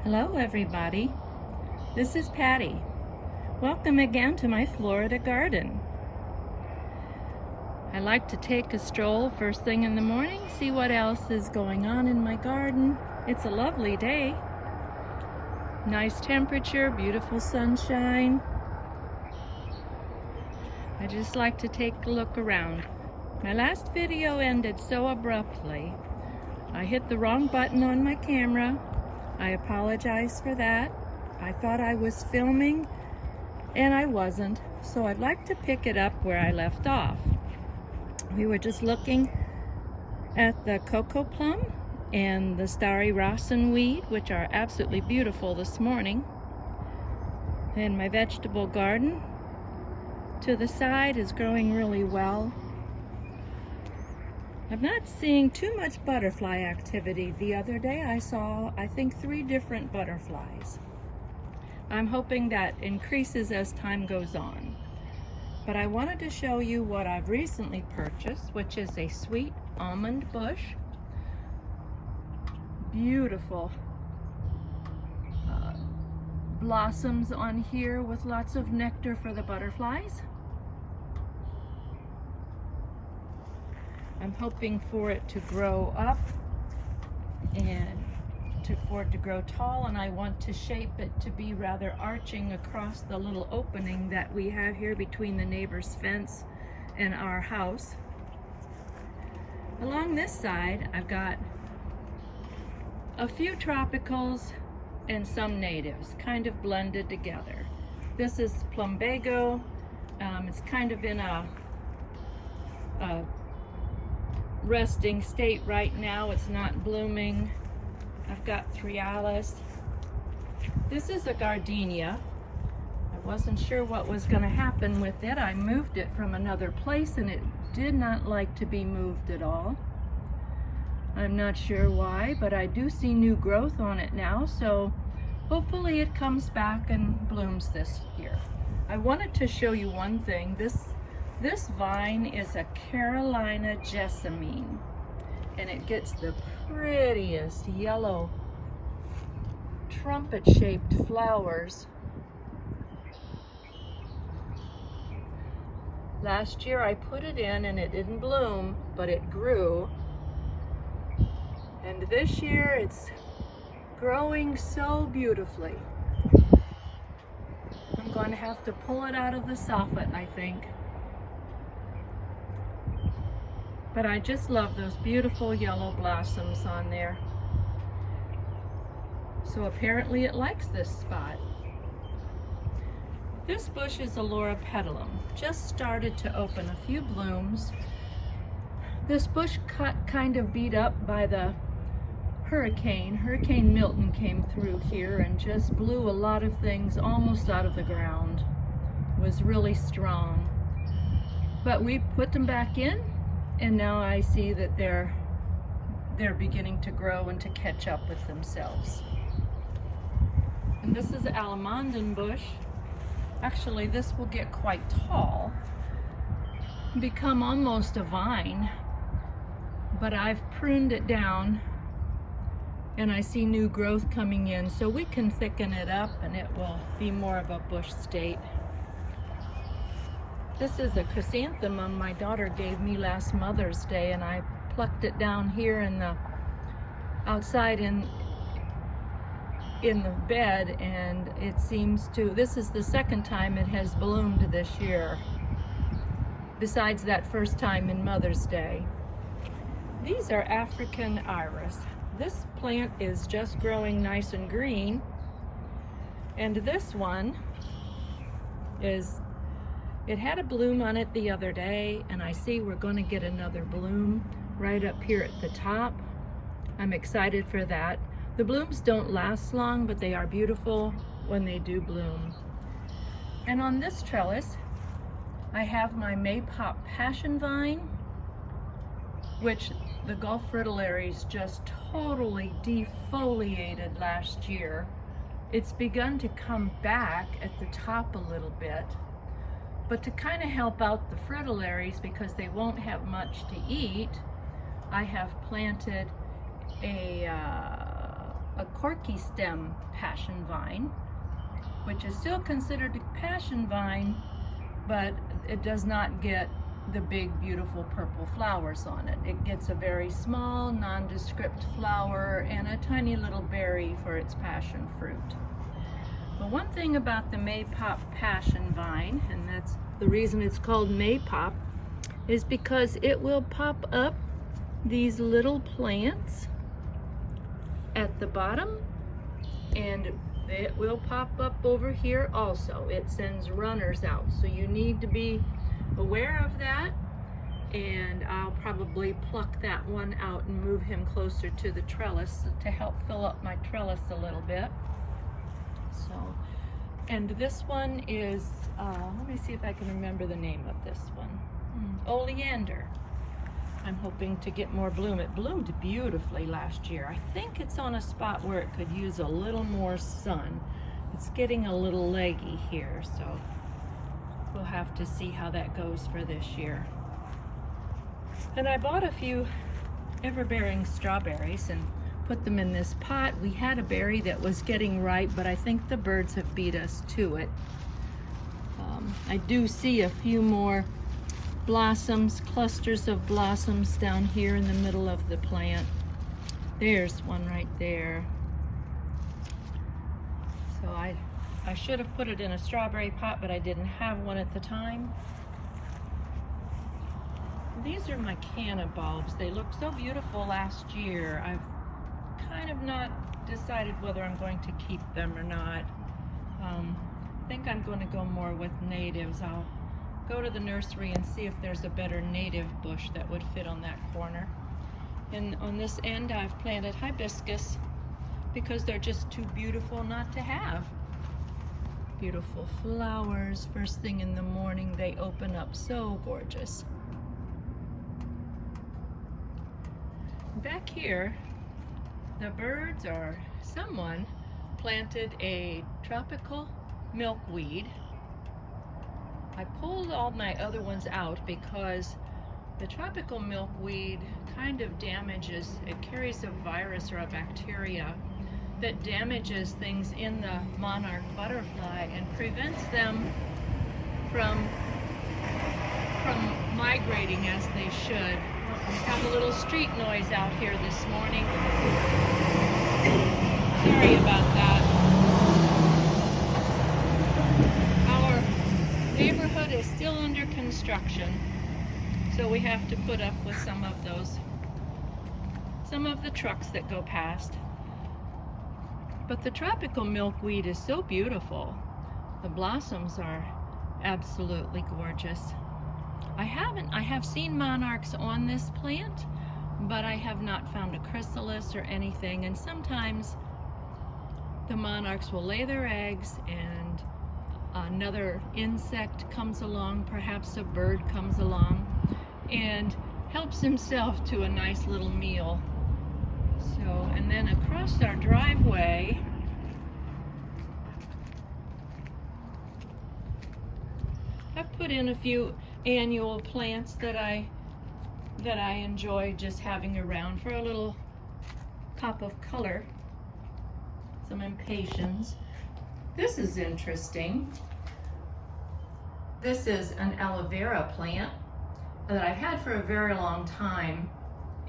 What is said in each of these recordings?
Hello everybody, this is Patty. Welcome again to my Florida garden. I like to take a stroll first thing in the morning, see what else is going on in my garden. It's a lovely day. Nice temperature, beautiful sunshine. I just like to take a look around. My last video ended so abruptly. I hit the wrong button on my camera. I apologize for that. I thought I was filming and I wasn't, so I'd like to pick it up where I left off. We were just looking at the cocoa plum and the starry Rawson weed, which are absolutely beautiful this morning. And my vegetable garden to the side is growing really well. I'm not seeing too much butterfly activity. The other day I saw, I think, 3 different butterflies. I'm hoping that increases as time goes on. But I wanted to show you what I've recently purchased, which is a sweet almond bush. Beautiful blossoms on here with lots of nectar for the butterflies. I'm hoping for it to grow up and for it to grow tall, and I want to shape it to be rather arching across the little opening that we have here between the neighbor's fence and our house. Along this side, I've got a few tropicals and some natives kind of blended together. This is plumbago. It's kind of in a resting state right now. It's not blooming. I've got Thryallis. This is a gardenia. I wasn't sure what was going to happen with it. I moved it from another place and it did not like to be moved at all. I'm not sure why, but I do see new growth on it now, so hopefully it comes back and blooms this year. I wanted to show you one thing. This vine is a Carolina jessamine, and it gets the prettiest yellow trumpet-shaped flowers. Last year I put it in and it didn't bloom, but it grew. And this year it's growing so beautifully. I'm going to have to pull it out of the soffit, I think. But I just love those beautiful yellow blossoms on there. So apparently it likes this spot. This bush is a loropetalum. Just started to open a few blooms. This bush got kind of beat up by the hurricane. Hurricane Milton came through here and just blew a lot of things almost out of the ground. It was really strong. But we put them back in, and now I see that they're beginning to grow and to catch up with themselves. And this is the Allamanden bush. Actually, this will get quite tall, become almost a vine, but I've pruned it down and I see new growth coming in, so we can thicken it up and it will be more of a bush state. This is a chrysanthemum my daughter gave me last Mother's Day, and I plucked it down here in the outside in the bed, and it seems to, this is the second time it has bloomed this year, besides that first time in Mother's Day. These are African iris. This plant is just growing nice and green, and this one is, it had a bloom on it the other day, and I see we're going to get another bloom right up here at the top. I'm excited for that. The blooms don't last long, but they are beautiful when they do bloom. And on this trellis, I have my Maypop passion vine, which the Gulf fritillaries just totally defoliated last year. It's begun to come back at the top a little bit, but to kind of help out the fritillaries because they won't have much to eat, I have planted a a corky stem passion vine, which is still considered a passion vine, but it does not get the big beautiful purple flowers on it. It gets a very small nondescript flower and a tiny little berry for its passion fruit. But one thing about the Maypop passion vine, and that's the reason it's called Maypop, is because it will pop up these little plants at the bottom, and it will pop up over here also. It sends runners out, so you need to be aware of that, and I'll probably pluck that one out and move him closer to the trellis to help fill up my trellis a little bit. So, and this one is, let me see if I can remember the name of this one. Oleander. I'm hoping to get more bloom. It bloomed beautifully last year. I think it's on a spot where it could use a little more sun. It's getting a little leggy here, so we'll have to see how that goes for this year. And I bought a few ever-bearing strawberries and put them in this pot. We had a berry that was getting ripe, but I think the birds have beat us to it. I do see a few more blossoms, clusters of blossoms down here in the middle of the plant. There's one right there. So I should have put it in a strawberry pot, but I didn't have one at the time. These are my canna bulbs. They looked so beautiful last year. I've kind of not decided whether I'm going to keep them or not. I think I'm going to go more with natives. I'll go to the nursery and see if there's a better native bush that would fit on that corner. And on this end I've planted hibiscus because they're just too beautiful not to have. Beautiful flowers. First thing in the morning they open up so gorgeous. Back here, the birds or someone planted a tropical milkweed. I pulled all my other ones out because the tropical milkweed kind of damages, it carries a virus or a bacteria that damages things in the monarch butterfly and prevents them from migrating as they should. We have a little street noise out here this morning. Sorry about that. Our neighborhood is still under construction, so we have to put up with some of the trucks that go past. But the tropical milkweed is so beautiful. The blossoms are absolutely gorgeous. I have seen monarchs on this plant, but I have not found a chrysalis or anything, and sometimes the monarchs will lay their eggs and another insect comes along, perhaps a bird comes along and helps himself to a nice little meal. So, and then across our driveway, I've put in a few annual plants that I enjoy just having around for a little pop of color. Some impatiens. This is interesting. This is an aloe vera plant that I've had for a very long time,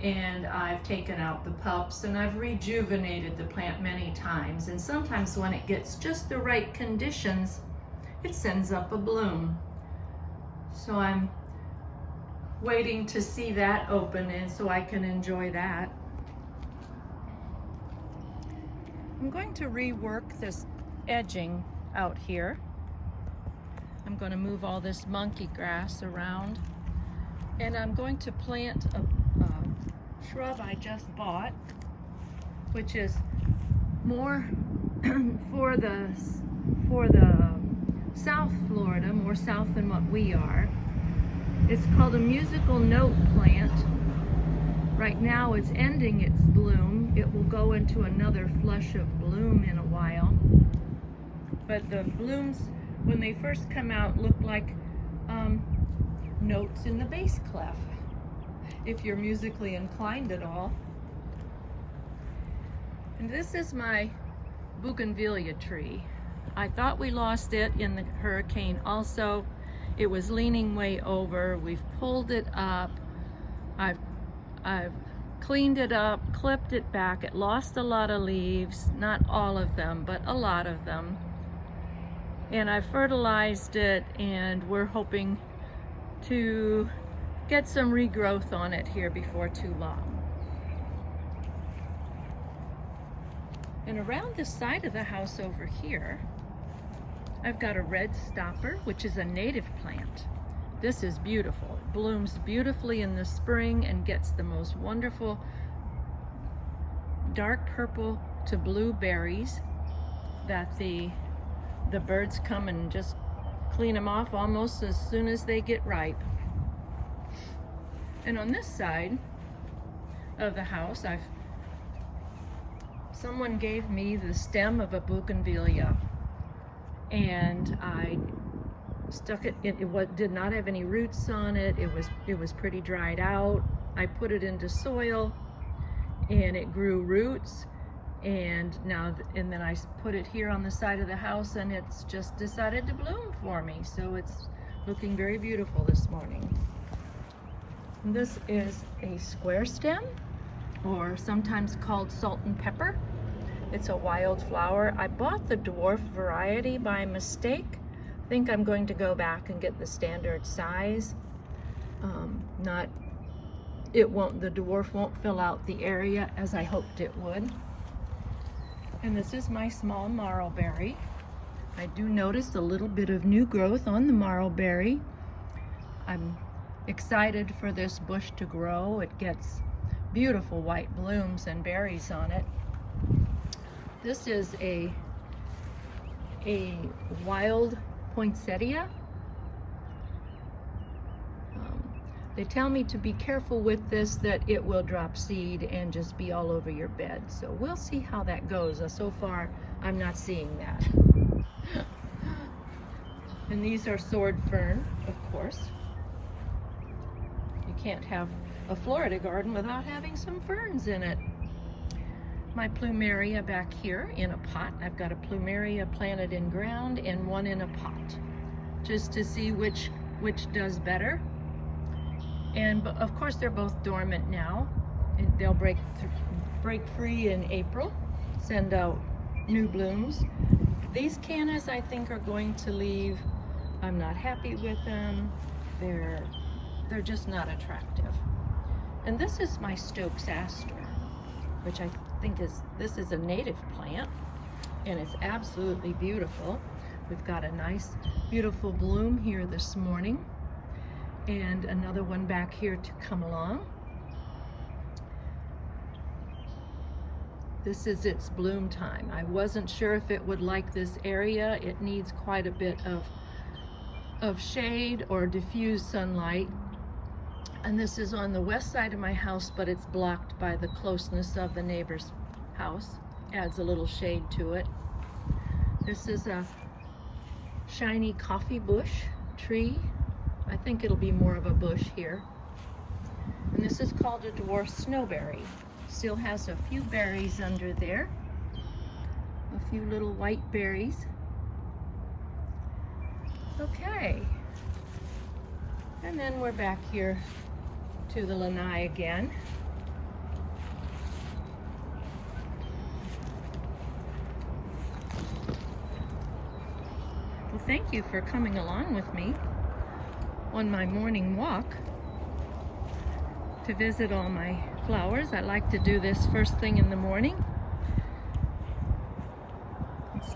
and I've taken out the pups and I've rejuvenated the plant many times, and sometimes when it gets just the right conditions, it sends up a bloom. So I'm waiting to see that open and so I can enjoy that. I'm going to rework this edging out here. I'm going to move all this monkey grass around, and I'm going to plant a shrub I just bought, which is more for the South Florida, more south than what we are. It's called a musical note plant. Right now it's ending its bloom. It will go into another flush of bloom in a while. But the blooms, when they first come out, look like notes in the bass clef, if you're musically inclined at all. And this is my bougainvillea tree. I thought we lost it in the hurricane also. It was leaning way over. We've pulled it up. I've cleaned it up, clipped it back. It lost a lot of leaves, not all of them, but a lot of them. And I fertilized it, and we're hoping to get some regrowth on it here before too long. And around the side of the house over here, I've got a red stopper, which is a native plant. This is beautiful. It blooms beautifully in the spring and gets the most wonderful dark purple to blue berries that the birds come and just clean them off almost as soon as they get ripe. And on this side of the house, someone gave me the stem of a bougainvillea, and I stuck it in. It did not have any roots on it. It was pretty dried out. I put it into soil, and it grew roots. And then I put it here on the side of the house, and it's just decided to bloom for me. So it's looking very beautiful this morning. And this is a square stem, or sometimes called salt and pepper. It's a wild flower. I bought the dwarf variety by mistake. I think I'm going to go back and get the standard size. The dwarf won't fill out the area as I hoped it would. And this is my small marlberry. I do notice a little bit of new growth on the marlberry. I'm excited for this bush to grow. It gets beautiful white blooms and berries on it. This is a wild poinsettia. They tell me to be careful with this, that it will drop seed and just be all over your bed. So we'll see how that goes. So far, I'm not seeing that. And these are sword fern, of course. You can't have a Florida garden without having some ferns in it. My plumeria back here in a pot. I've got a plumeria planted in ground and one in a pot, just to see which does better. And of course, they're both dormant now, and they'll break free in April, send out new blooms. These cannas, I think, are going to leave. I'm not happy with them. They're just not attractive. And this is my Stokes aster, which I think this is a native plant, and it's absolutely beautiful. We've got a nice, beautiful bloom here this morning, and another one back here to come along. This is its bloom time. I wasn't sure if it would like this area. It needs quite a bit of shade or diffused sunlight. And this is on the west side of my house, but it's blocked by the closeness of the neighbor's house. Adds a little shade to it. This is a shiny coffee bush tree. I think it'll be more of a bush here. And this is called a dwarf snowberry. Still has a few berries under there. A few little white berries. Okay. And then we're back here to the lanai again. Well, thank you for coming along with me on my morning walk to visit all my flowers. I like to do this first thing in the morning. It's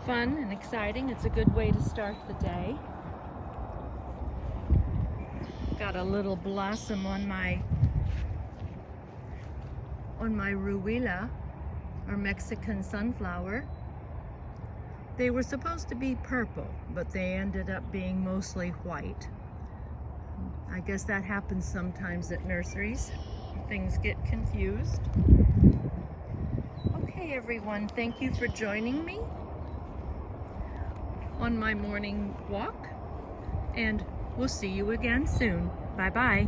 fun and exciting. It's a good way to start the day. Got a little blossom on my ruila, or Mexican sunflower. They were supposed to be purple, but they ended up being mostly white. I guess that happens sometimes at nurseries. Things get confused. Okay, everyone, thank you for joining me on my morning walk, and we'll see you again soon. Bye-bye.